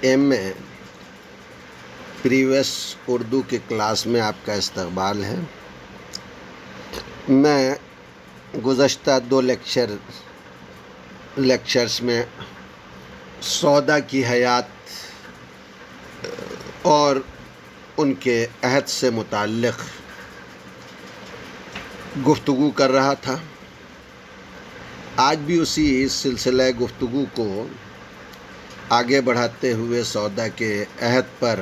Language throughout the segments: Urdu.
ایم اے پریویس اردو کی کلاس میں آپ کا استقبال ہے۔ میں گزشتہ 2 لیکچرز میں سودا کی حیات اور ان کے عہد سے متعلق گفتگو کر رہا تھا۔ آج بھی اسی سلسلہ گفتگو کو آگے بڑھاتے ہوئے سودا کے عہد پر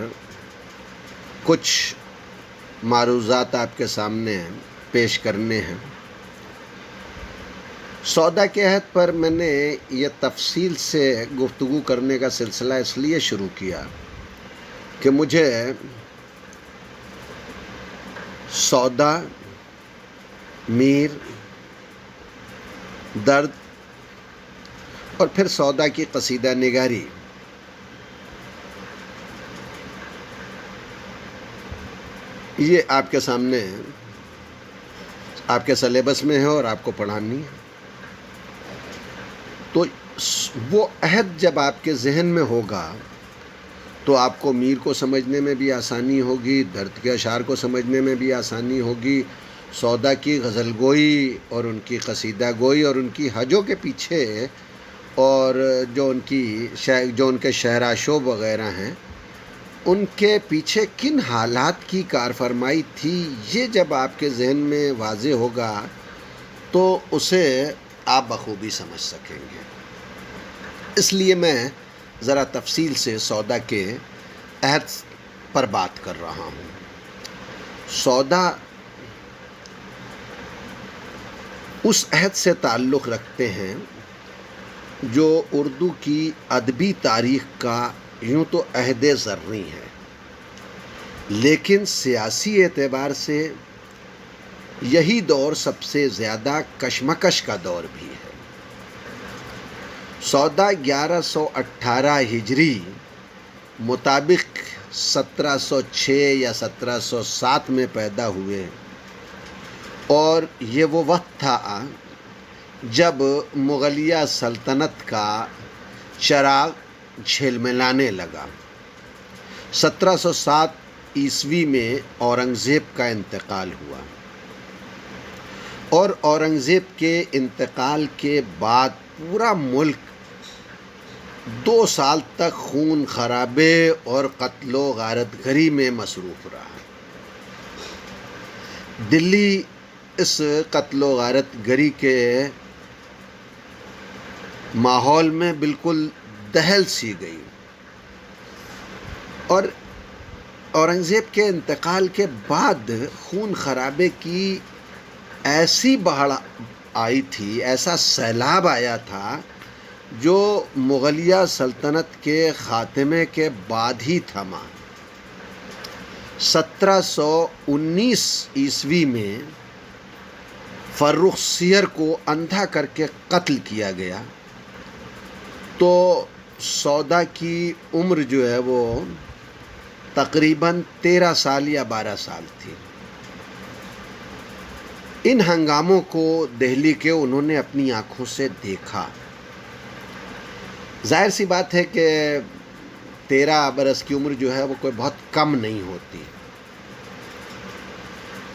کچھ معروضات آپ کے سامنے پیش کرنے ہیں۔ سودا کے عہد پر میں نے یہ تفصیل سے گفتگو کرنے کا سلسلہ اس لیے شروع کیا کہ مجھے سودا، میر، درد اور پھر سودا کی قصیدہ نگاری یہ آپ کے سامنے آپ کے سلیبس میں ہے اور آپ کو پڑھانی ہے۔ تو وہ عہد جب آپ کے ذہن میں ہوگا تو آپ کو میر کو سمجھنے میں بھی آسانی ہوگی، درد کے اشعار کو سمجھنے میں بھی آسانی ہوگی، سودا کی غزل گوئی اور ان کی قصیدہ گوئی اور ان کی حجوں کے پیچھے اور جو ان کے شعراشوب وغیرہ ہیں ان کے پیچھے کن حالات کی کارفرمائی تھی، یہ جب آپ کے ذہن میں واضح ہوگا تو اسے آپ بخوبی سمجھ سکیں گے۔ اس لیے میں ذرا تفصیل سے سودا کے عہد پر بات کر رہا ہوں۔ سودا اس عہد سے تعلق رکھتے ہیں جو اردو کی ادبی تاریخ کا یوں تو عہد زرعی ہے، لیکن سیاسی اعتبار سے یہی دور سب سے زیادہ کشمکش کا دور بھی ہے۔ سودا 1118 ہجری مطابق 1706 یا 1707 میں پیدا ہوئے اور یہ وہ وقت تھا جب مغلیہ سلطنت کا چراغ جھلملانے لگا۔ 1707 عیسوی میں اورنگزیب کا انتقال ہوا اور اورنگزیب کے انتقال کے بعد پورا ملک 2 سال تک خون خرابے اور قتل و غارت گری میں مصروف رہا۔ دلی اس قتل و غارت گری کے ماحول میں بالکل دہل سی گئی اور اورنگزیب کے انتقال کے بعد خون خرابے کی ایسی بہڑ آئی تھی، ایسا سیلاب آیا تھا جو مغلیہ سلطنت کے خاتمے کے بعد ہی تھما۔ 1719 عیسوی میں فرخ سیر کو اندھا کر کے قتل کیا گیا تو سودا کی عمر جو ہے وہ تقریباً 13 سال یا 12 سال تھی۔ ان ہنگاموں کو دہلی کے انہوں نے اپنی آنکھوں سے دیکھا۔ ظاہر سی بات ہے کہ 13 برس کی عمر جو ہے وہ کوئی بہت کم نہیں ہوتی۔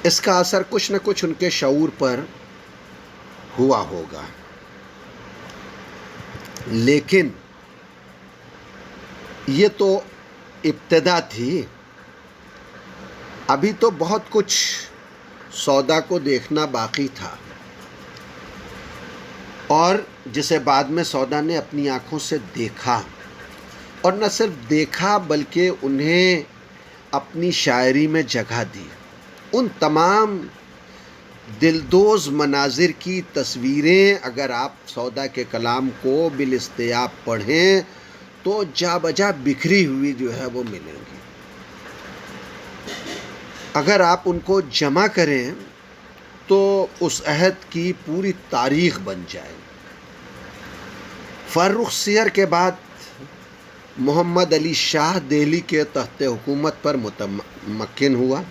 اس کا اثر کچھ نہ کچھ ان کے شعور پر ہوا ہوگا، لیکن یہ تو ابتدا تھی، ابھی تو بہت کچھ سودا کو دیکھنا باقی تھا، اور جسے بعد میں سودا نے اپنی آنکھوں سے دیکھا اور نہ صرف دیکھا بلکہ انہیں اپنی شاعری میں جگہ دی۔ ان تمام دلدوز مناظر کی تصویریں اگر آپ سودا کے کلام کو بالاستیاب پڑھیں تو جا بجا بکھری ہوئی جو ہے وہ ملیں گی۔ اگر آپ ان کو جمع کریں تو اس عہد کی پوری تاریخ بن جائے۔ فرخ سیر کے بعد محمد علی شاہ دہلی کے تحت حکومت پر متمکن ہوا۔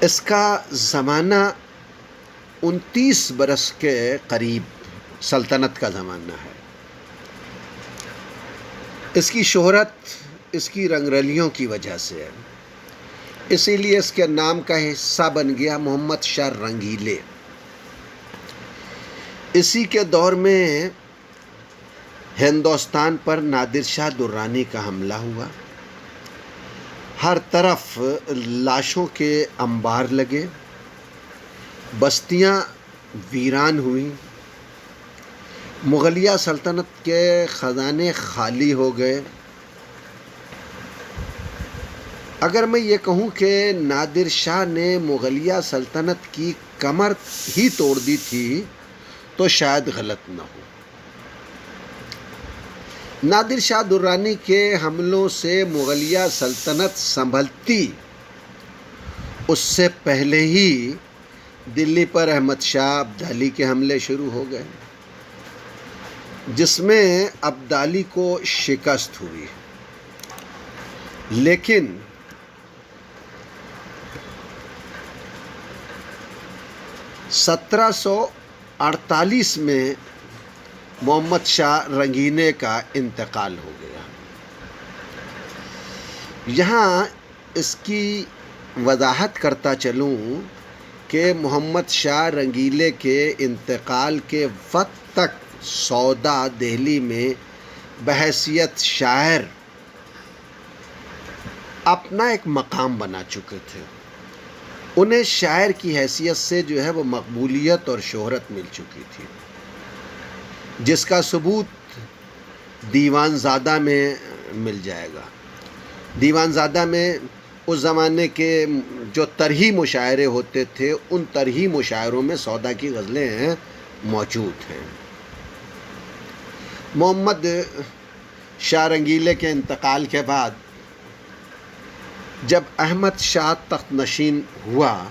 اس کا زمانہ 29 برس کے قریب سلطنت کا زمانہ ہے۔ اس کی شہرت اس کی رنگ رلیوں کی وجہ سے ہے، اسی لیے اس کے نام کا حصہ بن گیا محمد شاہ رنگیلے۔ اسی کے دور میں ہندوستان پر نادر شاہ درانی کا حملہ ہوا، ہر طرف لاشوں کے انبار لگے، بستیاں ویران ہوئیں، مغلیہ سلطنت کے خزانے خالی ہو گئے۔ اگر میں یہ کہوں کہ نادر شاہ نے مغلیہ سلطنت کی کمر ہی توڑ دی تھی تو شاید غلط نہ ہو۔ نادر شاہ درانی کے حملوں سے مغلیہ سلطنت سنبھلتی، اس سے پہلے ہی دلی پر احمد شاہ ابدالی کے حملے شروع ہو گئے، جس میں ابدالی کو شکست ہوئی، لیکن 1748 میں محمد شاہ رنگینے کا انتقال ہو گیا۔ یہاں اس کی وضاحت کرتا چلوں کہ محمد شاہ رنگیلے کے انتقال کے وقت تک سودا دہلی میں بحیثیت شاعر اپنا ایک مقام بنا چکے تھے، انہیں شاعر کی حیثیت سے جو ہے وہ مقبولیت اور شہرت مل چکی تھی، جس کا ثبوت دیوان زادہ میں مل جائے گا۔ دیوان زادہ میں اس زمانے کے جو طرحی مشاعرے ہوتے تھے، ان طرحی مشاعروں میں سودا کی غزلیں موجود ہیں۔ محمد شاہ رنگیلے کے انتقال کے بعد جب احمد شاہ تخت نشین ہوا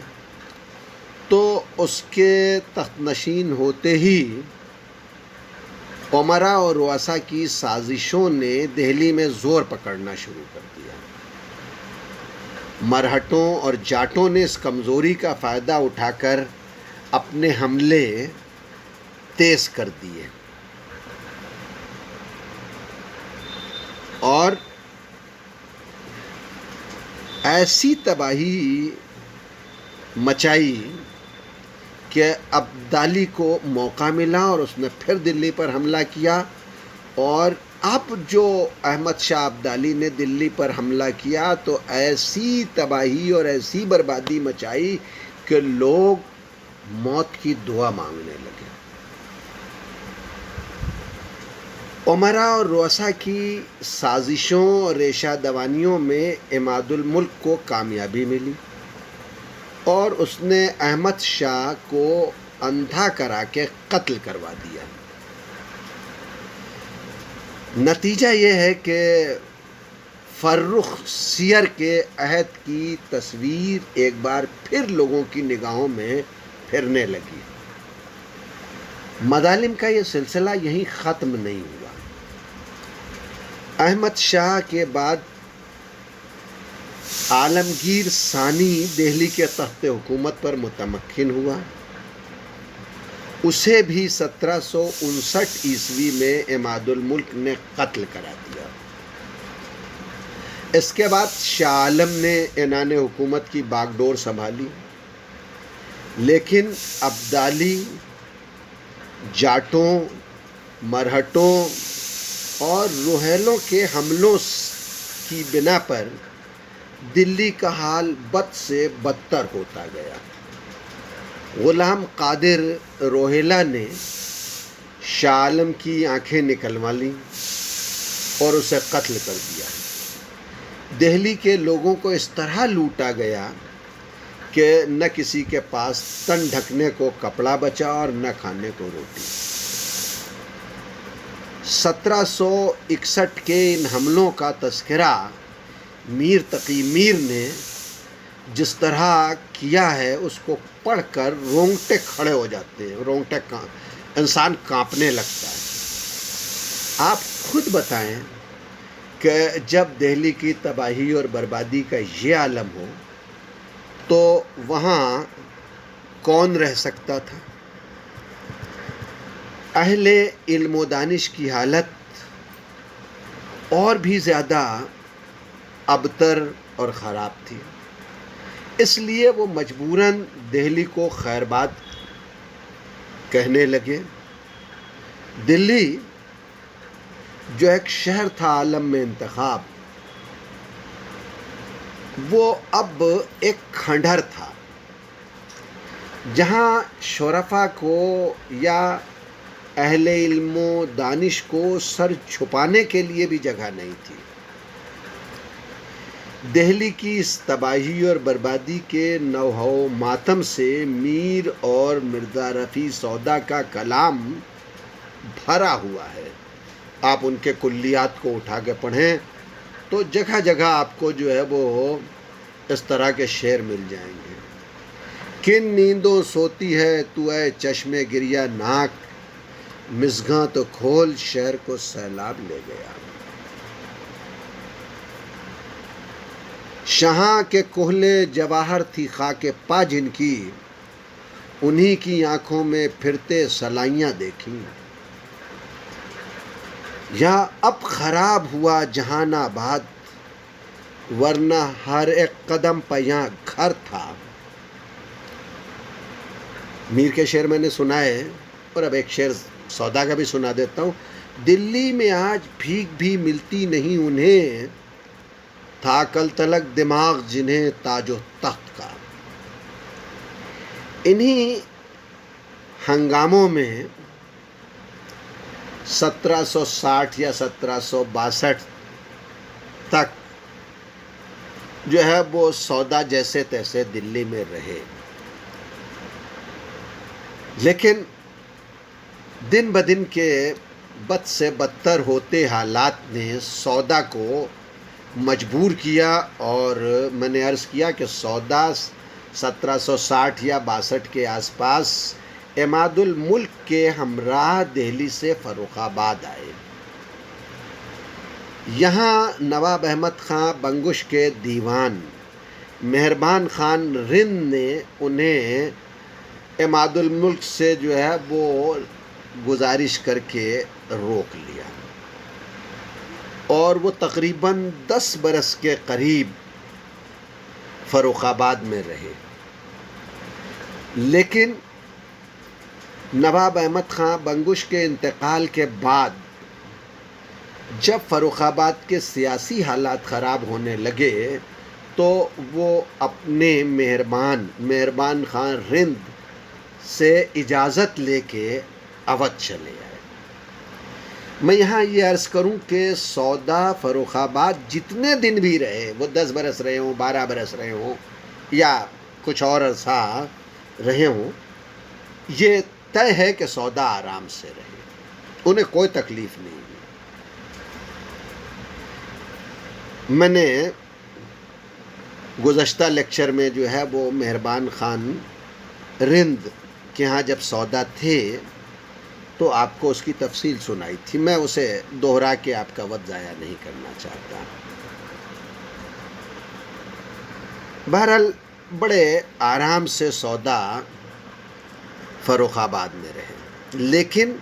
تو اس کے تخت نشین ہوتے ہی امراء اور رؤساء کی سازشوں نے دہلی میں زور پکڑنا شروع کر دیا۔ مرہٹوں اور جاٹوں نے اس کمزوری کا فائدہ اٹھا کر اپنے حملے تیز کر دیے اور ایسی تباہی مچائی کہ ابدالی کو موقع ملا اور اس نے پھر دلی پر حملہ کیا، اور اب جو احمد شاہ ابدالی نے دلی پر حملہ کیا تو ایسی تباہی اور ایسی بربادی مچائی کہ لوگ موت کی دعا مانگنے لگے۔ امراء اور رؤساء کی سازشوں اور ریشہ دوانیوں میں عماد الملک کو کامیابی ملی اور اس نے احمد شاہ کو اندھا کرا کے قتل کروا دیا۔ نتیجہ یہ ہے کہ فرخ سیر کے عہد کی تصویر ایک بار پھر لوگوں کی نگاہوں میں پھرنے لگی۔ مظالم کا یہ سلسلہ یہیں ختم نہیں ہوا۔ احمد شاہ کے بعد عالمگیر ثانی دہلی کے تخت حکومت پر متمکن ہوا، اسے بھی 1759 عیسوی میں عماد الملک نے قتل کرا دیا۔ اس کے بعد شاہ عالم نے عنان حکومت کی باغ ڈور سنبھالی، لیکن ابدالی، جاٹوں، مرہٹوں اور روہیلوں کے حملوں کی بنا پر دلی کا حال بد سے بدتر ہوتا گیا۔ غلام قادر روہیلا نے شاہ عالم کی آنکھیں نکلوا لیں اور اسے قتل کر دیا۔ دہلی کے لوگوں کو اس طرح لوٹا گیا کہ نہ کسی کے پاس تن ڈھکنے کو کپڑا بچا اور نہ کھانے کو روٹی۔ 1761 کے ان حملوں کا تذکرہ میر تقی میر نے جس طرح کیا ہے اس کو پڑھ کر رونگٹے کھڑے ہو جاتے ہیں، انسان کانپنے لگتا ہے۔ آپ خود بتائیں کہ جب دہلی کی تباہی اور بربادی کا یہ عالم ہو تو وہاں کون رہ سکتا تھا؟ اہل علم و دانش کی حالت اور بھی زیادہ ابتر اور خراب تھی، اس لیے وہ مجبوراً دہلی کو خیرباد کہنے لگے۔ دلی جو ایک شہر تھا عالم میں انتخاب، وہ اب ایک کھنڈر تھا جہاں شرفا کو یا اہل علم و دانش کو سر چھپانے کے لیے بھی جگہ نہیں تھی۔ دہلی کی اس تباہی اور بربادی کے نوح و ماتم سے میر اور مرزا رفیع سودا کا کلام بھرا ہوا ہے۔ آپ ان کے کلیات کو اٹھا کے پڑھیں تو جگہ جگہ آپ کو جو ہے وہ اس طرح کے شعر مل جائیں گے۔ کن نیندوں سوتی ہے تو اے چشم گریہ ناک، مژگاں تو کھول شہر کو سیلاب لے گیا۔ شہاں کے کہلے جواہر تھی خاک پا جن کی، انہی کی آنکھوں میں پھرتے سلائیاں دیکھیں۔ یا اب خراب ہوا جہان آباد، ورنہ ہر ایک قدم پہ یہاں گھر تھا۔ میر کے شعر میں نے سنا ہے، اور اب ایک شعر سودا کا بھی سنا دیتا ہوں۔ دلی میں آج بھیک بھی ملتی نہیں انہیں، تھا کل تلک دماغ جنہیں تاج و تخت کا۔ انہی ہنگاموں میں 1760 یا 1762 تک جو ہے وہ سودا جیسے تیسے دلی میں رہے، لیکن دن بدن کے بد سے بدتر ہوتے حالات نے سودا کو مجبور کیا، اور میں نے عرض کیا کہ سودا 1760 یا 62 کے آس پاس عماد الملک کے ہمراہ دہلی سے فروخ آباد آئے۔ یہاں نواب احمد خان بنگش کے دیوان مہربان خان رند نے انہیں عماد الملک سے جو ہے وہ گزارش کر کے روک لیا، اور وہ تقریباً 10 برس کے قریب فروخ آباد میں رہے۔ لیکن نواب احمد خان بنگش کے انتقال کے بعد جب فروخ آباد کے سیاسی حالات خراب ہونے لگے تو وہ اپنے مہربان خان رند سے اجازت لے کے اودھ چلے آئے۔ میں یہاں یہ عرض کروں کہ سودا فروخ آباد جتنے دن بھی رہے، وہ 10 برس رہے ہوں، 12 برس رہے ہوں، یا کچھ اور عرصہ رہے ہوں، یہ طے ہے کہ سودا آرام سے رہے، انہیں کوئی تکلیف نہیں ہوئی۔ میں نے گزشتہ لیکچر میں جو ہے وہ مہربان خان رند کے ہاں جب سودا تھے تو آپ کو اس کی تفصیل سنائی تھی، میں اسے دوہرا کے آپ کا وقت ضائع نہیں کرنا چاہتا۔ بہرحال بڑے آرام سے سودا فروخ آباد میں رہے، لیکن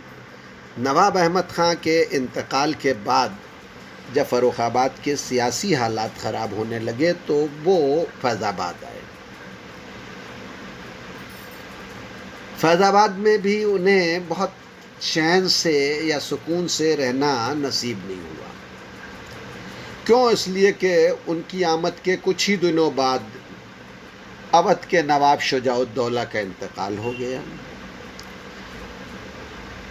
نواب احمد خان کے انتقال کے بعد جب فروخ آباد کے سیاسی حالات خراب ہونے لگے تو وہ فیض آباد آئے۔ فیض آباد میں بھی انہیں بہت چین سے یا سکون سے رہنا نصیب نہیں ہوا۔ کیوں؟ اس لیے کہ ان کی آمد کے کچھ ہی دنوں بعد اودھ کے نواب شجاع الدولہ کا انتقال ہو گیا۔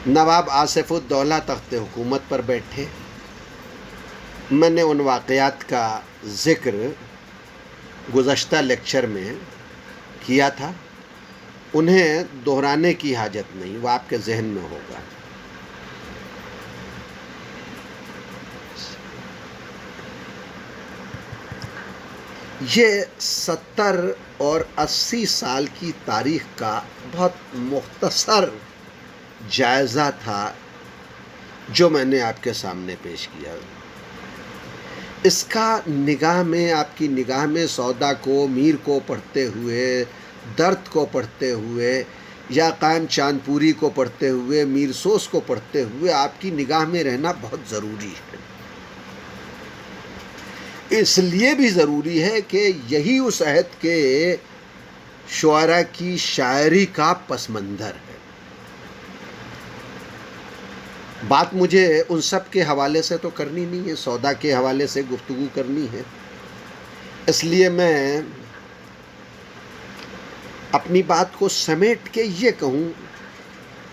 نواب آصف الدولہ تخت حکومت پر بیٹھے۔ میں نے ان واقعات کا ذکر گزشتہ لیکچر میں کیا تھا، انہیں دہرانے کی حاجت نہیں، وہ آپ کے ذہن میں ہوگا۔ یہ 70 اور 80 سال کی تاریخ کا بہت مختصر جائزہ تھا جو میں نے آپ کے سامنے پیش کیا۔ اس کا نگاہ میں، آپ کی نگاہ میں سودا کو، میر کو پڑھتے ہوئے، درد کو پڑھتے ہوئے، یا قائم چاند پوری کو پڑھتے ہوئے، میر سوس کو پڑھتے ہوئے آپ کی نگاہ میں رہنا بہت ضروری ہے۔ اس لیے بھی ضروری ہے کہ یہی اس عہد کے شعراء کی شاعری کا پس منظر ہے۔ بات مجھے ان سب کے حوالے سے تو کرنی نہیں ہے، سودا کے حوالے سے گفتگو کرنی ہے، اس لیے میں اپنی بات کو سمیٹ کے یہ کہوں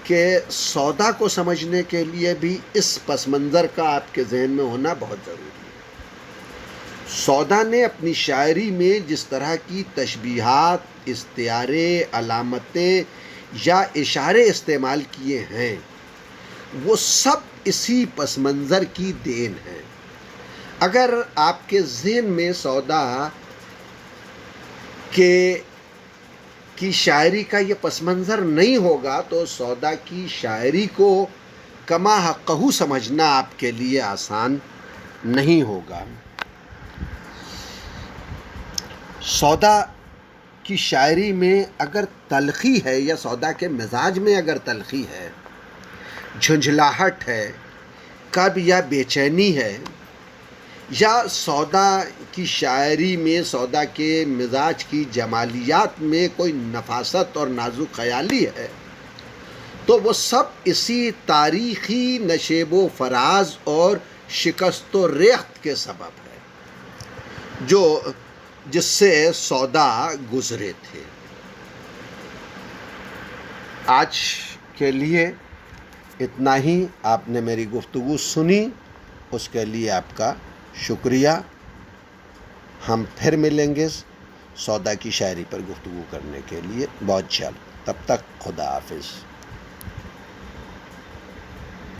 کہ سودا کو سمجھنے کے لیے بھی اس پس منظر کا آپ کے ذہن میں ہونا بہت ضروری ہے۔ سودا نے اپنی شاعری میں جس طرح کی تشبیہات، استعارے، علامتیں یا اشارے استعمال کیے ہیں، وہ سب اسی پس منظر کی دین ہے۔ اگر آپ کے ذہن میں سودا کی شاعری کا یہ پس منظر نہیں ہوگا تو سودا کی شاعری کو کما حقہ سمجھنا آپ کے لیے آسان نہیں ہوگا۔ سودا کی شاعری میں اگر تلخی ہے یا سودا کے مزاج میں اگر تلخی ہے، جھنجھلاہٹ ہے، کب یا بے چینی ہے، یا سودا کی شاعری میں سودا کے مزاج کی جمالیات میں کوئی نفاست اور نازک خیالی ہے، تو وہ سب اسی تاریخی نشیب و فراز اور شکست و ریخت کے سبب ہے جس سے سودا گزرے تھے۔ آج کے لیے اتنا ہی۔ آپ نے میری گفتگو سنی، اس کے لیے آپ کا شکریہ۔ ہم پھر ملیں گے سودا کی شاعری پر گفتگو کرنے کے لیے بہت جلد۔ تب تک خدا حافظ۔